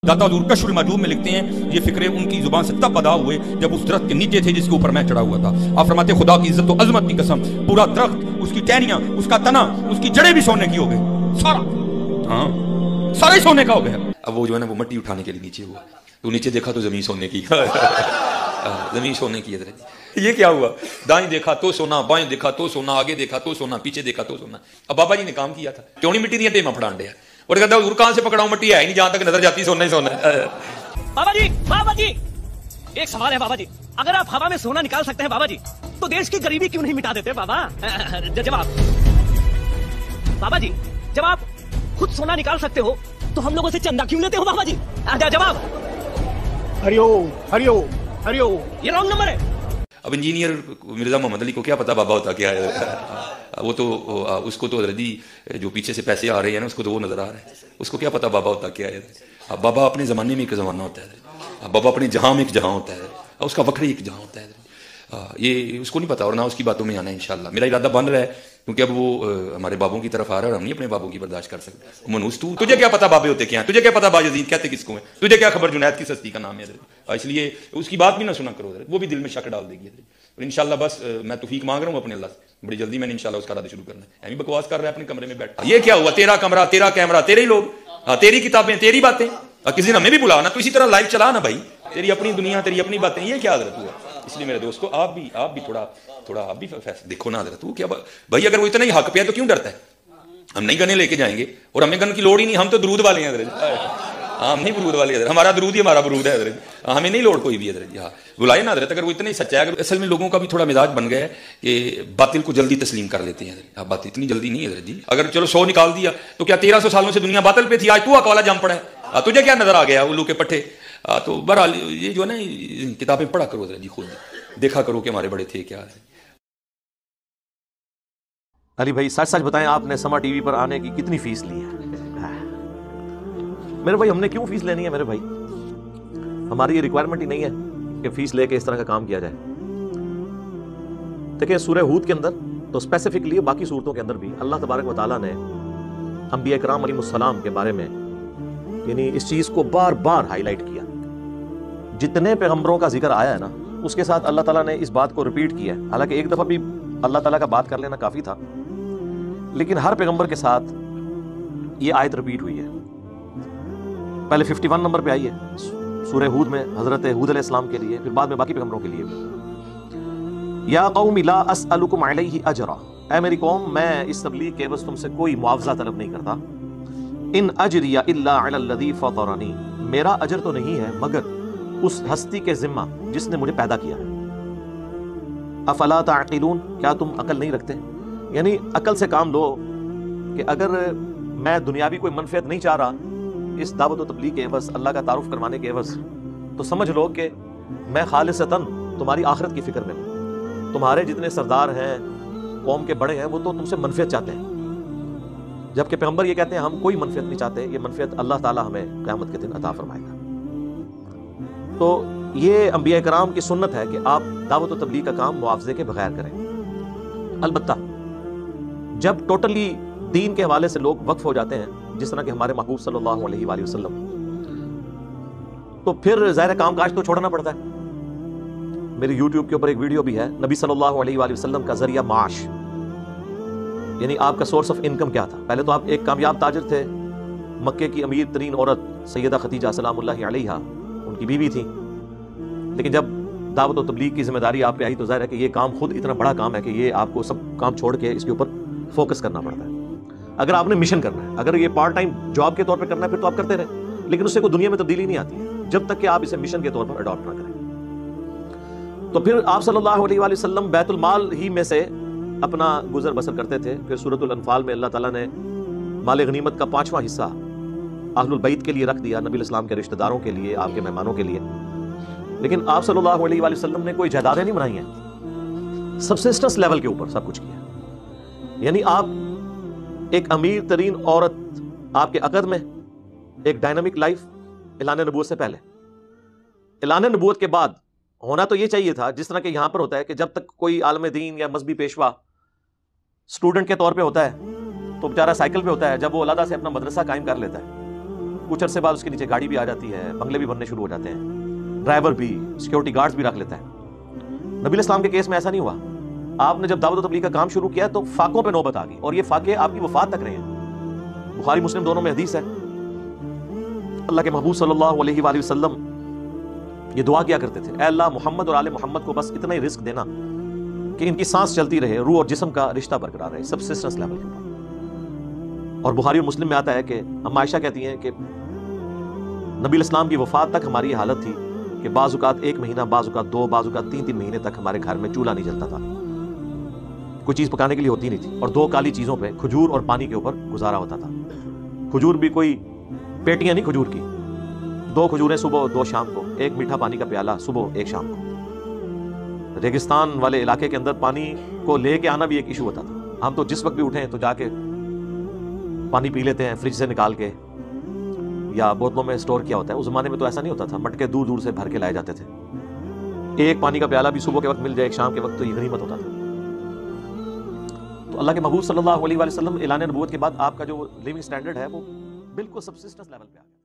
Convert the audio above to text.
दाता हजूर कश्फुल मजूब में लिखते हैं ये फिक्रे उनकी जुबान से तब अदा हुए जब उस दरख्त के नीचे थे जिसके ऊपर मैं चढ़ा हुआ था। आप फरमाते खुदा की इज्जत और अजमत की कसम, पूरा दरख्त, उसकी टहनियां, उसका तना, उसकी जड़ें भी सोने की हो गई, सारा, हाँ सारा ही सोने का हो गया। अब वो जो है ना वो मिट्टी उठाने के लिए नीचे हुआ, तो नीचे देखा तो जमीन सोने की जमीन सोने की है। ये क्या हुआ, दाएं देखा तो सोना, बाएं देखा तो सोना, आगे देखा तो सोना, पीछे देखा तो सोना। अब बाबा जी ने काम किया था, क्यों नहीं मिट्टी दिया टेमा फड़ान दिया, और कहता हजूर कहां से पकड़ाऊं, मिट्टी है ही नहीं, जहां तक नजर जाती सोना ही सोना है। बाबा जी एक सवाल है बाबा जी, अगर आप हवा में सोना निकाल सकते हैं बाबा जी, तो देश की गरीबी क्यों नहीं मिटा देते बाबा? जवाब बाबा जी, जब आप खुद सोना निकाल सकते हो तो हम लोगों से चंदा क्यों लेते हो बाबा जी? जवाब हरिओम हरिओम हरिओम, ये रॉन्ग नंबर है। अब इंजीनियर मिर्जा मोहम्मद अली को क्या पता बाबा होता क्या है, वो तो उसको तो रदी जो पीछे से पैसे आ रहे हैं ना उसको तो वो नजर आ रहा है, उसको क्या पता बाबा होता क्या है। अब बाबा अपने ज़माने में एक ज़माना होता है, अब बाबा अपने जहाँ में एक जहाँ होता है, उसका वक्र एक जहाँ होता है, ये उसको नहीं पता और ना उसकी बातों में आना है इंशाल्लाह। मेरा इरादा बन रहा है क्योंकि अब वो हमारे बाबों की तरफ आ रहा है और हम नहीं अपने बाबों की बर्दाश्त कर सकते। मनूस तू, तुझे क्या पता बाबे होते क्या हैं, तुझे क्या पता बायजीद कहते किसको है, तुझे क्या खबर जुनैद की सस्ती का नाम है, इसलिए उसकी बात भी ना सुना करो, वो भी दिल में शक डाल देगी। और इंशाल्लाह बस मैं तौफीक मांग रहा हूँ अपने अल्लाह से, बड़ी जल्दी मैंने इंशाल्लाह उसका रास्ता शुरू करना है। ऐसी बकवास कर रहा है अपने कमरे में बैठा, ये क्या हुआ, तेरा कमरा, तेरा कैमरा, तेरे ही लोग, तेरी किताबें, तेरी बातें, किसी ने हमें भी बुला ना, तो इसी तरह लाइव चला ना भाई, तेरी अपनी दुनिया, तेरी अपनी बातें, ये क्या हजरत हुआ। इसलिए मेरे दोस्त को आप भी थोड़ा आप भी फैसला देखो ना हजरत, क्या भाई अगर वो इतना ही हक पे है तो क्यों डरता है। हम नहीं गने लेके जाएंगे और हमें गन की लोड़ ही नहीं, हम तो दरूद वाले हैं हजरत, हम नहीं बरूद वाले हजरत, हमारा दरूद ही हमारा बरूद है हजरत, हमें नहीं लोड़ कोई भी हजरत। हाँ बुलाए ना हजरत, अगर वो इतना ही सच्चा है। अगर असल में लोगों का भी थोड़ा मिजाज बन गया है कि बातिल को जल्दी तस्लीम कर लेते हैं, अब बात इतनी जल्दी नहीं है हजरत जी। अगर चलो 100 निकाल दिया तो क्या 1300 सालों से दुनिया बातिल पे थी, आज तू अकवाला जम पड़ा है, तुझे क्या नजर आ गया उल्लू के पट्टे। तो बहरहाल ये जो है ना किताबें पढ़ा करो हजरत जी, खुद देखा करो कि हमारे बड़े थे क्या है। अली भाई सच सच बताएं, आपने समा टीवी पर आने की कितनी फीस ली है? मेरे भाई हमने क्यों फीस लेनी है मेरे भाई, हमारी ये रिक्वायरमेंट ही नहीं है कि फीस लेके इस तरह का काम किया जाए। देखिए सूरह हूद के अंदर तो स्पेसिफिकली, बाकी सूरतों के अंदर भी अल्लाह तबारक व तआला ने अंबिया इकराम अलैहिस्सलाम के बारे में यानी इस चीज को बार बार हाईलाइट किया। जितने पैगंबरों का जिक्र आया है ना उसके साथ अल्लाह ताला ने इस बात को रिपीट किया है। हालांकि एक दफा भी अल्लाह ताला का बात कर लेना काफी था, लेकिन हर पैगंबर के साथ ये आयत रिपीट हुई है। पहले 51 नंबर पे आई है सूरह हूद में हजरत हूद अलैहिस्सलाम के लिए, फिर बाद में बाकी पैगंबरों के लिए भी। या कौम ला अस्अलुकुम अलैहि अजरा, ऐ मेरी कौम मैं इस तबलीग के बस तुमसे कोई मुआवजा तलब नहीं करता। इन अजरिया इल्ला अलल्लज़ी फतरनी, मेरा अजर तो नहीं है मगर उस हस्ती के जिम्मा जिसने मुझे पैदा किया है। अफला ताक़िलून, क्या तुम अकल नहीं रखते? यानी अकल से काम लो कि अगर मैं दुनियावी कोई मनफियत नहीं चाह रहा इस दावत व तबलीग के एवज़, अल्लाह का तारुफ करवाने के एवज़, तो समझ लो कि मैं खालिसतन तुम्हारी आखिरत की फिक्र में हूँ। तुम्हारे जितने सरदार हैं, कौम के बड़े हैं, वो तो तुमसे मनफियत चाहते हैं, जबकि पैगंबर ये कहते हैं हम कोई मनफियत नहीं चाहते, ये मनफियत अल्लाह ताला हमें क़यामत के दिन अता फरमाएगा। तो ये अंबिया कराम की सुन्नत है कि आप दावत व तबलीग का काम मुआवजे के बगैर करें। अलबत्ता जब टोटली दीन के हवाले से लोग वक्फ हो जाते हैं, जिस तरह के हमारे महबूब सल्लल्लाहु अलैहि वसल्लम, तो फिर ज़ाहिर काम काज तो छोड़ना पड़ता है। मेरी यूट्यूब के ऊपर एक वीडियो भी है, नबी सल्लल्लाहु अलैहि वसल्लम का जरिया माश, यानी आपका सोर्स ऑफ इनकम क्या था। पहले तो आप एक कामयाब ताजिर थे, मक्के की अमीर तरीन औरत सैयदा खदीजा सलामुल्लाहि अलैहा उनकी बीवी थी, लेकिन जब दावत व तबलीग की जिम्मेदारी आप पे आई तो जाहिर है कि ये काम खुद इतना बड़ा काम है कि ये आपको सब काम छोड़ के इसके ऊपर फोकस करना पड़ता है। अगर आपने मिशन करना है, अगर ये पार्ट टाइम जॉब के तौर पे करना है फिर तो आप करते रहे, लेकिन उससे कोई दुनिया में तब्दीली नहीं आती है जब तक कि आप इसे मिशन के तौर पर अडॉप्ट ना करें। तो फिर आप सल्लल्लाहु अलैहि वसल्लम बैतुल माल ही में से अपना गुजर बसर करते थे। फिर सूरतुल अनफाल में अल्लाह ताला ने माल गनीमत का 5वां हिस्सा अहलुल बैत के लिए रख दिया, नबी इस्लाम के रिश्तेदारों के लिए, आपके मेहमानों के लिए। लेकिन आप सल्लल्लाहु अलैहि वसल्लम ने कोई जायदादें नहीं बनाई हैं, सबसिस्टेंस लेवल के ऊपर सब कुछ किया। यानी आप एक अमीर तरीन औरत आपके अकद में, एक डायनामिक लाइफ ऐलान नबूवत से पहले, ऐलान नबूवत के बाद होना तो ये चाहिए था जिस तरह के यहां पर होता है कि जब तक कोई आलम दीन या मजहबी पेशवा स्टूडेंट के तौर पे होता है तो बेचारा साइकिल पे होता है, जब वो अलादा से अपना मदरसा कायम कर लेता है کچھ عرصے بعد اس کے نیچے گاڑی بھی آ جاتی ہے، بنگلے بھی بننے شروع ہو جاتے ہیں، ڈرائیور بھی، سیکیورٹی گارڈز بھی رکھ لیتا ہے۔ نبی علیہ السلام کے کیس میں ایسا نہیں ہوا۔ آپ نے جب دعوت و تبلیغ کا کام شروع کیا تو فاقوں پہ نوبت آ گئی، اور یہ فاقے آپ کی وفات تک رہے ہیں۔ بخاری مسلم دونوں میں حدیث ہے، اللہ کے محبوب صلی اللہ علیہ وآلہ وسلم یہ دعا کیا کرتے تھے، اے اللہ محمد اور آل محمد کو بس اتنا ہی رزق دینا کہ ان کی سانس چلتی رہے، روح اور جسم کا رشتہ برقرار رہے، سبسسٹنس لیول کے اوپر۔ اور بخاری اور مسلم میں آتا ہے کہ ہم عائشہ کہتی ہیں کہ نبی علیہ السلام کی وفات تک ہماری یہ حالت تھی کہ بعض اوقات 1 مہینہ، بعض اوقات 2، بعض اوقات 3 مہینے تک ہمارے گھر میں چولہا نہیں جلتا تھا، کوئی چیز پکانے کے لیے ہوتی نہیں تھی، اور 2 کالی چیزوں پہ، کھجور اور پانی کے اوپر گزارا ہوتا تھا۔ کھجور بھی کوئی پیٹیاں نہیں کھجور کی، 2 کھجوریں صبح 2 شام کو، 1 میٹھا پانی کا پیالہ صبح 1 شام کو۔ ریگستان والے علاقے کے اندر پانی کو لے کے آنا بھی ایک ایشو ہوتا تھا۔ ہم تو جس وقت بھی اٹھیں تو جا کے پانی پی لیتے ہیں فریج سے نکال کے، یا بوتلوں میں سٹور کیا ہوتا ہے۔ اس زمانے میں تو ایسا نہیں ہوتا تھا، مٹکے دور دور سے بھر کے لائے جاتے تھے۔ 1 پانی کا پیالہ بھی صبح کے وقت مل جائے، 1 شام کے وقت، تو یہ غنیمت ہوتا تھا۔ تو اللہ کے محبوب صلی اللہ علیہ وآلہ وسلم اعلان نبوت کے بعد آپ کا جو لیونگ سٹینڈرڈ ہے وہ بالکل سبسسٹنس لیول پہ آ گیا۔